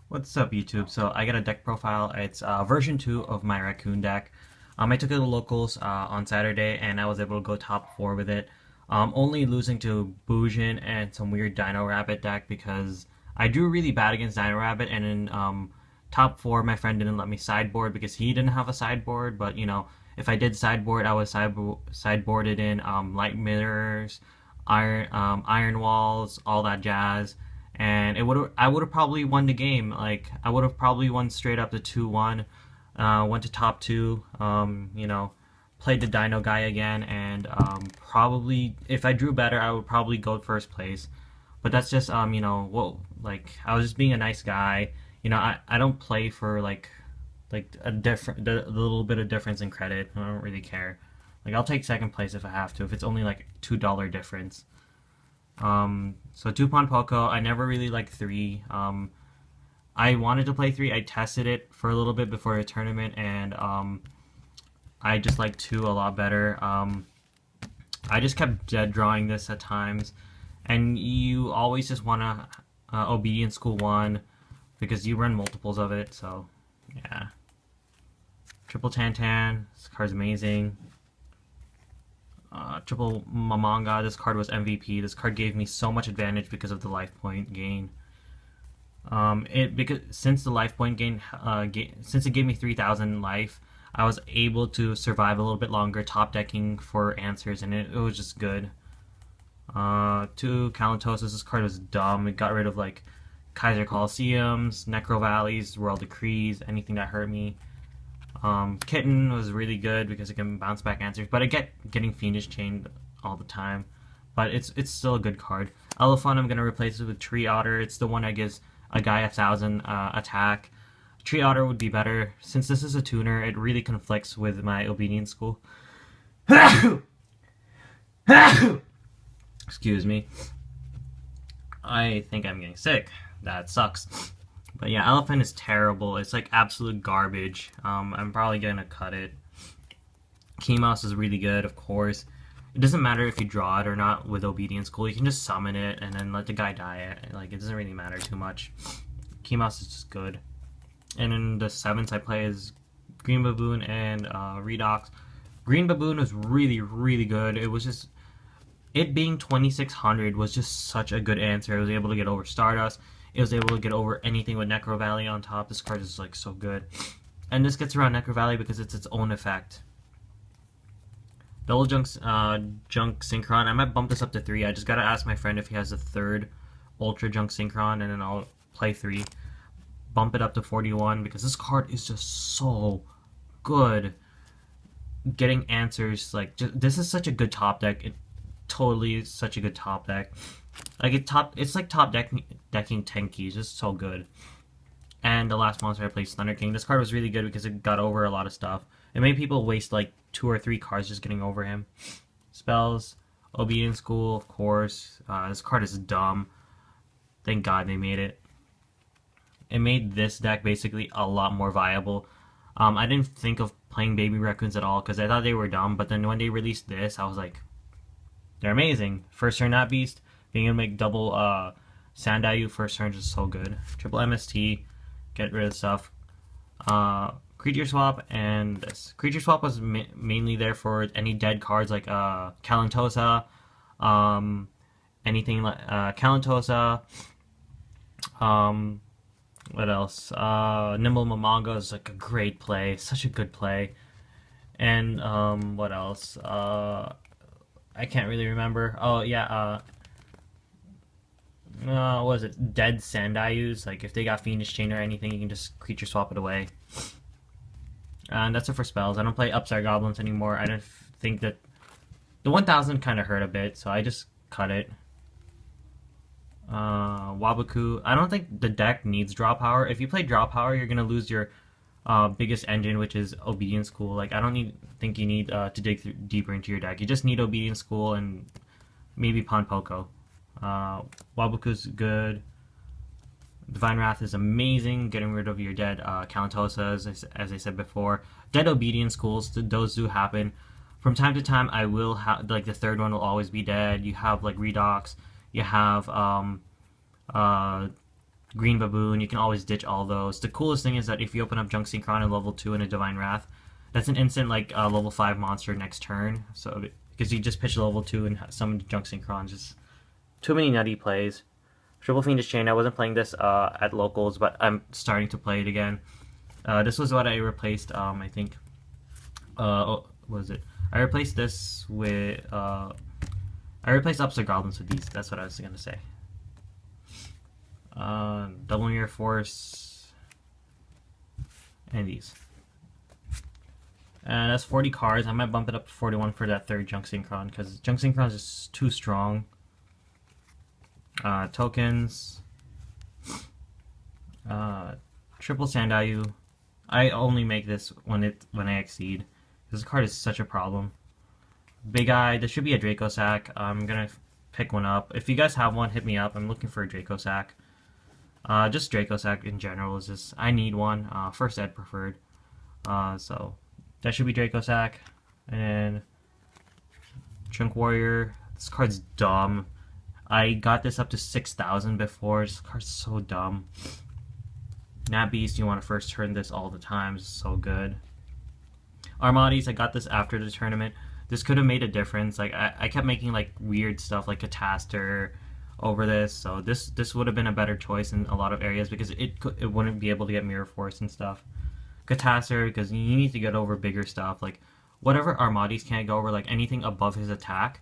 What's up, YouTube? So I got a deck profile. It's version 2 of my Raccoon deck. I took it to locals on Saturday, and I was able to go top 4 with it. Only losing to Bujin and some weird Dino Rabbit deck because I drew really bad against Dino Rabbit, and in top 4, my friend didn't let me sideboard because he didn't have a sideboard. But if I did sideboard, I was sideboarded in Light Mirrors, Iron Walls, all that jazz, and I would have probably won the game. Like I would have probably won straight up to 2-1. Went to top 2. Played the Dino guy again, and probably if I drew better, I would probably go first place. But that's just well, like I was just being a nice guy. I don't play for like a little bit of difference in credit. I don't really care. Like I'll take second place if I have to, if it's only like $2 difference. So two pawn Poco, I never really liked 3. I wanted to play 3. I tested it for a little bit before a tournament, and I just like 2 a lot better. I just kept dead drawing this at times, and you always just want to Obedience School 1 because you run multiples of it. So yeah, triple Tantan. This card's amazing. Triple Mamanga. This card was MVP. This card gave me so much advantage because of the life point gain. Because since the life point gain, since it gave me 3,000 life, I was able to survive a little bit longer, top decking for answers, and it was just good. Two Kalentoses. This card was dumb. It got rid of like Kaiser Colosseums, Necro Valleys, Royal Decrees, anything that hurt me. Kitten was really good because it can bounce back answers, but I get getting Fiendish Chained all the time. But it's still a good card. Elephant, I'm gonna replace it with Tree Otter. It's the one that gives a guy 1,000 attack. Tree Otter would be better. Since this is a tuner, it really conflicts with my Obedience School. Excuse me. I think I'm getting sick. That sucks. But yeah, Elephant is terrible. It's like absolute garbage. I'm probably gonna cut it. Keymouse is really good, of course. It doesn't matter if you draw it or not with Obedience School. You can just summon it and then let the guy die. Like, it doesn't really matter too much. Keymouse is just good. And in the 7s I play is Green Baboon and Redox. Green Baboon was really, really good. It was just... It being 2600 was just such a good answer. It was able to get over Stardust. It was able to get over anything with Necro Valley on top. This card is like so good. And this gets around Necro Valley because it's its own effect. Double Junk Synchron. I might bump this up to 3. I just gotta ask my friend if he has a 3rd Ultra Junk Synchron, and then I'll play 3. Bump it up to 41 because this card is just so good. Getting answers, like, this is such a good top deck. It totally is such a good top deck. Like it's like top decking Tenki. It's just so good. And the last monster I played, Thunder King. This card was really good because it got over a lot of stuff. It made people waste like 2 or 3 cards just getting over him. Spells, Obedience School, of course. This card is dumb. Thank God they made it. It made this deck basically a lot more viable. I didn't think of playing Baby Raccoons at all because I thought they were dumb. But then when they released this, I was like, they're amazing. First turn Not Beast. Being able to make double Sandayu first turn is so good. Triple MST. Get rid of stuff. Creature Swap, and this. Creature Swap was mainly there for any dead cards like Kalantosa, anything like Kalantosa, what else? Nimble Mamanga is like a great play, such a good play. And what else? I can't really remember. Oh yeah, what was it? Dead Sandayus. Like if they got Fiendish Chain or anything, you can just creature swap it away. And that's it for spells. I don't play Upstart Goblins anymore. I don't think that the 1000 kind of hurt a bit, so I just cut it. Wabaku. I don't think the deck needs draw power. If you play draw power, you're gonna lose your biggest engine, which is Obedience School. Like I don't think you need to dig deeper into your deck. You just need Obedience School and maybe Pawn Poco. Wabaku's good. Divine Wrath is amazing, getting rid of your dead Kalentosas, as I said before. Dead Obedience Schools, those do happen. From time to time, I will have, like, the 3rd one will always be dead. You have, like, Redox. You have, Green Baboon, you can always ditch all those. The coolest thing is that if you open up Junk Synchron in level 2 and a Divine Wrath, that's an instant like level 5 monster next turn. So because you just pitch level 2 and summon Junk Synchron, just too many nutty plays. Triple Fiendish Chain, I wasn't playing this at locals, but I'm starting to play it again. This was what I replaced, I think, what was it? I replaced this with, I replaced Upside Goblins with these, that's what I was gonna say. Double Mirror Force, and these. And that's 40 cards. I might bump it up to 41 for that third Junk Synchron, because Junk Synchron is just too strong. Tokens. Triple Sandaiyu. I only make this when I exceed. This card is such a problem. Big Eye. This should be a Draco Sack. I'm gonna pick one up. If you guys have one, hit me up. I'm looking for a Draco Sack. Just Draco Sack in general is just, I need one. First Ed preferred. So that should be Draco Sack. And Chunk Warrior. This card's dumb. I got this up to 6,000 before. This card's so dumb. Nat Beast, you want to first turn this all the time. It's so good. Armades, I got this after the tournament. This could have made a difference. Like I kept making like weird stuff like Catastor over this, so this would have been a better choice in a lot of areas because it wouldn't be able to get Mirror Force and stuff. Catastor, because you need to get over bigger stuff. Like whatever Armades can't go over, like anything above his attack,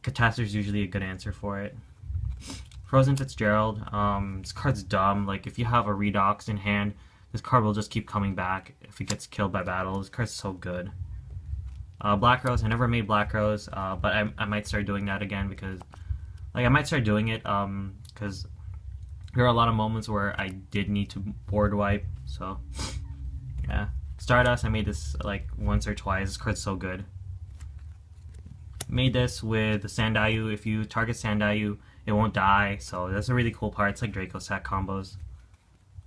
Catastor is usually a good answer for it. Frozen Fitzgerald, this card's dumb. Like if you have a Redox in hand, this card will just keep coming back if it gets killed by battle. This card's so good. Black Rose, I never made Black Rose, but I might start doing that again because, like, I might start doing it because there are a lot of moments where I did need to board wipe. So yeah, Stardust, I made this like once or twice. This card's so good. Made this with the Sandaiyu. If you target Sandaiyu, it won't die, so that's a really cool part. It's like Draco Sack combos.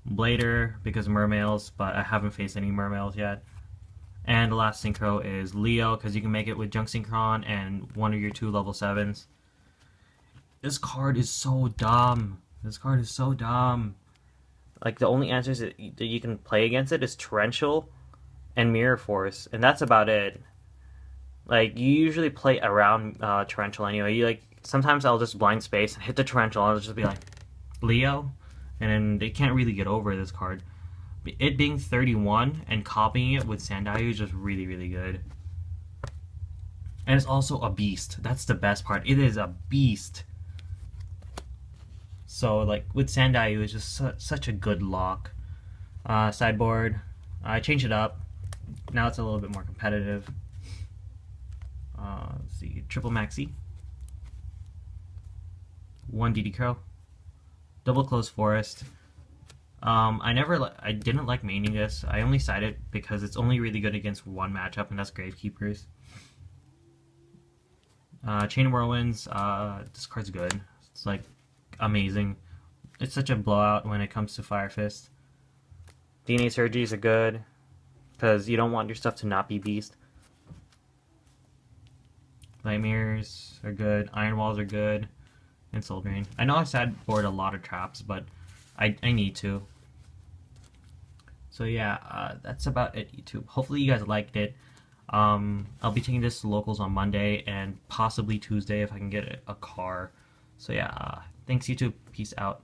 Blader, because of Mermails, but I haven't faced any Mermails yet. And the last synchro is Leo, because you can make it with Junk Synchron and one of your 2 level 7s. This card is so dumb. This card is so dumb. Like, the only answers that you can play against it is Torrential and Mirror Force, and that's about it. Like, you usually play around Torrential anyway. Sometimes I'll just blind space and hit the Torrential, and I'll just be like, Leo? And then they can't really get over this card. It being 31 and copying it with Sandaiyu is just really, really good. And it's also a beast. That's the best part. It is a beast. So, like, with Sandaiyu, it's just such a good lock. Sideboard. I changed it up. Now it's a little bit more competitive. Let's see. Triple Maxi. 1 DD Crow. Double Closed Forest. I didn't like maining this. I only sided it because it's only really good against one matchup, and that's Gravekeepers. Chain of Whirlwinds. This card's good. It's like amazing. It's such a blowout when it comes to Fire Fist. DNA Surgeries are good because you don't want your stuff to not be beast. Nightmares are good. Iron Walls are good. And Soul Drain. I know I sideboard a lot of traps, but I need to. So yeah, that's about it, YouTube. Hopefully you guys liked it. I'll be taking this to locals on Monday and possibly Tuesday if I can get a car. So yeah, thanks YouTube. Peace out.